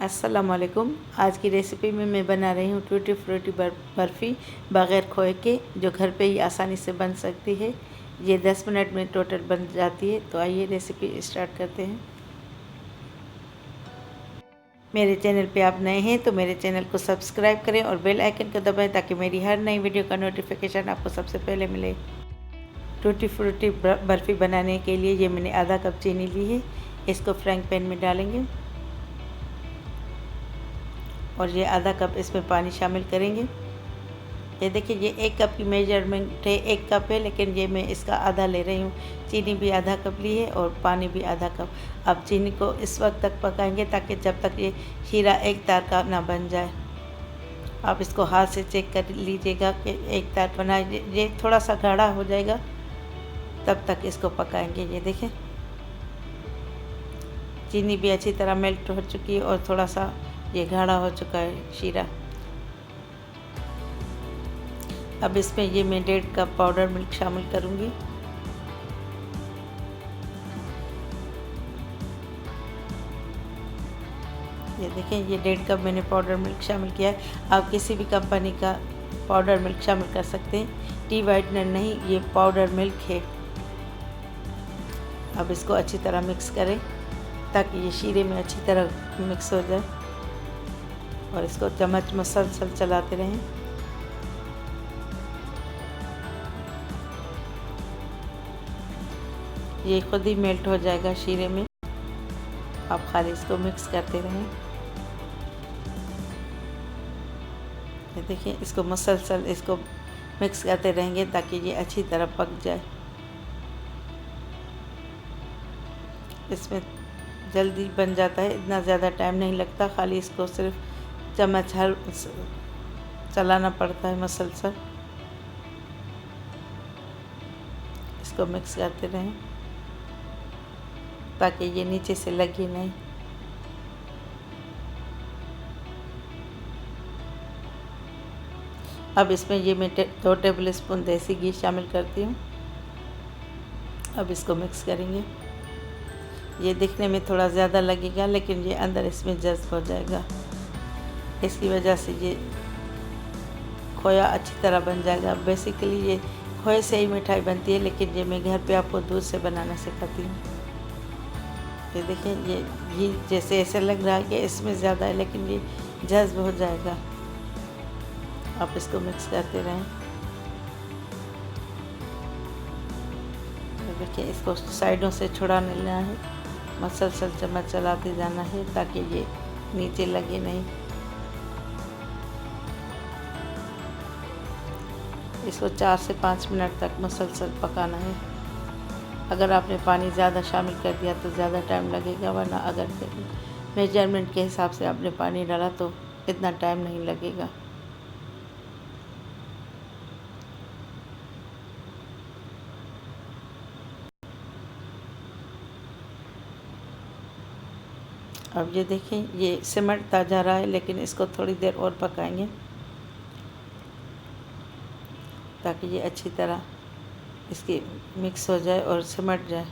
अस्सलाम वालेकुम। आज की रेसिपी में मैं बना रही हूँ टूटी फ्रूटी बर्फ़ी बग़ैर खोए के, जो घर पे ही आसानी से बन सकती है। ये 10 मिनट में टोटल बन जाती है। तो आइए रेसिपी स्टार्ट करते हैं। मेरे चैनल पे आप नए हैं तो मेरे चैनल को सब्सक्राइब करें और बेल आइकन को दबाएं ताकि मेरी हर नई वीडियो का नोटिफिकेशन आपको सबसे पहले मिले। टूटी फ्रूटी बर्फ़ी बनाने के लिए ये मैंने आधा कप चीनी ली है। इसको फ्राइंग पैन में डालेंगे और ये आधा कप इसमें पानी शामिल करेंगे। ये देखिए, ये 1 कप की मेजरमेंट है, 1 कप है, लेकिन ये मैं इसका आधा ले रही हूँ। चीनी भी आधा कप ली है और पानी भी आधा कप। अब चीनी को इस वक्त तक पकाएंगे ताकि जब तक ये शीरा एक तार का ना बन जाए। आप इसको हाथ से चेक कर लीजिएगा कि एक तार बना। ये थोड़ा सा गाढ़ा हो जाएगा तब तक इसको पकाएंगे। ये देखें, चीनी भी अच्छी तरह मेल्ट हो चुकी है और थोड़ा सा ये गाढ़ा हो चुका है शीरा। अब इसमें ये मैं 1.5 कप पाउडर मिल्क शामिल करूँगी। ये देखें, ये 1.5 कप मैंने पाउडर मिल्क शामिल किया है। आप किसी भी कंपनी का पाउडर मिल्क शामिल कर सकते हैं, टी वाइटनर नहीं, ये पाउडर मिल्क है। अब इसको अच्छी तरह मिक्स करें ताकि ये शीरे में अच्छी तरह मिक्स हो जाए और इसको चम्मच मसलसल चलाते रहें। ये खुद ही मेल्ट हो जाएगा शीरे में, आप खाली इसको मिक्स करते रहें। ये देखिए, इसको मसलसल इसको मिक्स करते रहेंगे ताकि ये अच्छी तरह पक जाए। इसमें जल्दी बन जाता है, इतना ज़्यादा टाइम नहीं लगता, खाली इसको सिर्फ चम्मच हर चलाना पड़ता है मसलसल। इसको मिक्स करते रहें ताकि ये नीचे से लगे नहीं। अब इसमें ये मैं 2 टेबल स्पून देसी घी शामिल करती हूँ। अब इसको मिक्स करेंगे। ये दिखने में थोड़ा ज़्यादा लगेगा लेकिन ये अंदर इसमें जज़्ब हो जाएगा। इसकी वजह से ये खोया अच्छी तरह बन जाएगा। बेसिकली ये खोए से ही मिठाई बनती है, लेकिन ये मैं घर पे आपको दूध से बनाना सिखाती हूँ। ये देखें, ये घी जैसे ऐसे लग रहा है कि इसमें ज़्यादा है, लेकिन ये जज़्ब हो जाएगा। आप इसको मिक्स करते रहें। देखिए, इसको साइडों से छुड़ा लेना है, मसलसल चम्मच चलाते जाना है ताकि ये नीचे लगे नहीं। इसको 4 से 5 मिनट तक मसलसल पकाना है। अगर आपने पानी ज़्यादा शामिल कर दिया तो ज़्यादा टाइम लगेगा, वरना अगर मेजरमेंट के हिसाब से आपने पानी डाला तो इतना टाइम नहीं लगेगा। अब ये देखें, ये सिमटता जा रहा है, लेकिन इसको थोड़ी देर और पकाएंगे ताकि ये अच्छी तरह इसकी मिक्स हो जाए और सिमट जाए।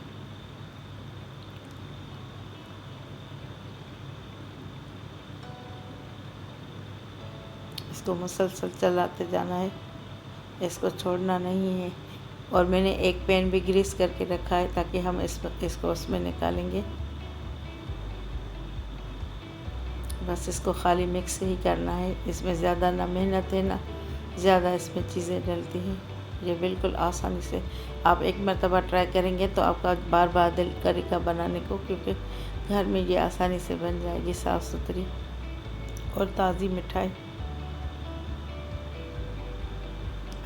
इसको मुसलसल चलाते जाना है, इसको छोड़ना नहीं है। और मैंने एक पैन भी ग्रीस करके रखा है ताकि हम इसको उसमें निकालेंगे। बस इसको खाली मिक्स ही करना है। इसमें ज़्यादा ना मेहनत है ना ज़्यादा इसमें चीज़ें डलती हैं। ये बिल्कुल आसानी से आप एक मरतबा ट्राई करेंगे तो आपका बार बार दिल करेगा बनाने को, क्योंकि घर में ये आसानी से बन जाएगी साफ़ सुथरी और ताज़ी मिठाई।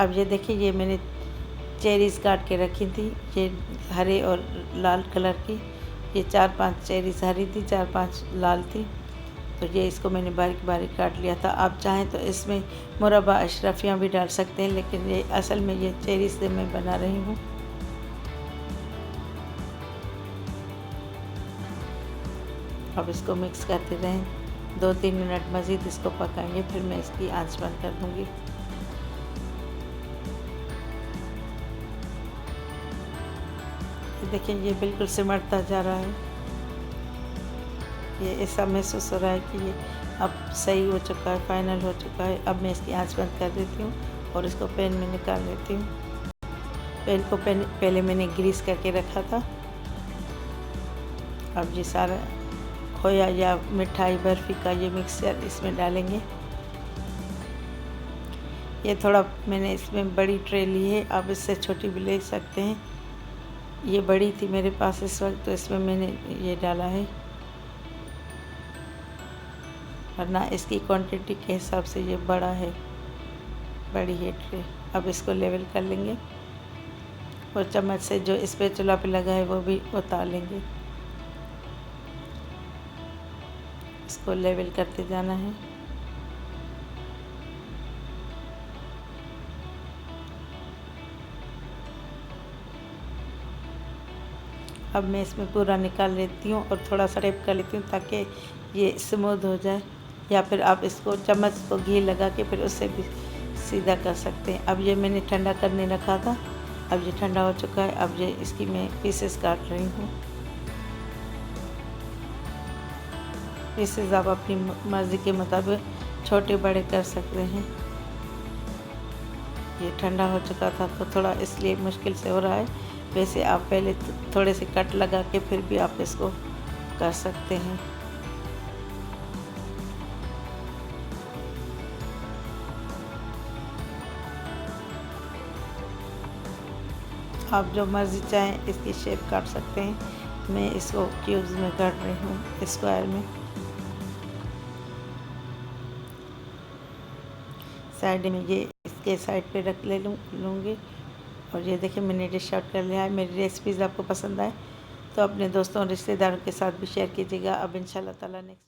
अब ये देखिए, ये मैंने चेरीज़ काट के रखी थी, ये हरे और लाल कलर की। ये 4-5 चेरीज़ हरी थी, 4-5 लाल थी, तो ये इसको मैंने बारीक बारीक काट लिया था। आप चाहें तो इसमें मुरब्बा अशरफियाँ भी डाल सकते हैं, लेकिन ये असल में ये चेरी से मैं बना रही हूँ। अब इसको मिक्स करते रहें, 2-3 मिनट मज़ीद इसको पकाएंगे, फिर मैं इसकी आंच बंद कर दूँगी। देखिए, ये बिल्कुल सिमटता जा रहा है। ये ऐसा महसूस हो रहा है कि ये अब सही हो चुका है, फाइनल हो चुका है। अब मैं इसकी आंच बंद कर देती हूँ और इसको पैन में निकाल लेती हूँ। पैन को पहले मैंने ग्रीस करके रखा था। अब ये सारा खोया या मिठाई बर्फ़ी का ये मिक्सचर इसमें डालेंगे। ये थोड़ा मैंने इसमें बड़ी ट्रे ली है, आप इससे छोटी भी ले सकते हैं। ये बड़ी थी मेरे पास इस वक्त, तो इसमें मैंने ये डाला है, वरना इसकी क्वांटिटी के हिसाब से ये बड़ा है, बड़ी है ट्रे। अब इसको लेवल कर लेंगे और चम्मच से जो स्पैचुला पे लगा है वो भी उतार लेंगे। इसको लेवल करते जाना है। अब मैं इसमें पूरा निकाल लेती हूँ और थोड़ा सा टैप कर लेती हूँ ताकि ये स्मूथ हो जाए, या फिर आप इसको चम्मच को घी लगा के फिर उससे भी सीधा कर सकते हैं। अब ये मैंने ठंडा करने रखा था, अब ये ठंडा हो चुका है। अब ये इसकी मैं पीसेस काट रही हूँ। पीसेस आप अपनी मर्ज़ी के मुताबिक छोटे बड़े कर सकते हैं। ये ठंडा हो चुका था तो थोड़ा इसलिए मुश्किल से हो रहा है, वैसे आप पहले थोड़े से कट लगा के फिर भी आप इसको कर सकते हैं। आप जो मर्ज़ी चाहें इसकी शेप काट सकते हैं। मैं इसको क्यूब्स में काट रही हूँ, स्क्वायर में। साइड में ये इसके साइड पे रख लूँगी। और ये देखिए मैंने डिश आउट कर लिया है। मेरी रेसिपीज़ आपको पसंद आए तो अपने दोस्तों और रिश्तेदारों के साथ भी शेयर कीजिएगा। अब इंशाल्लाह ताला नेक्स्ट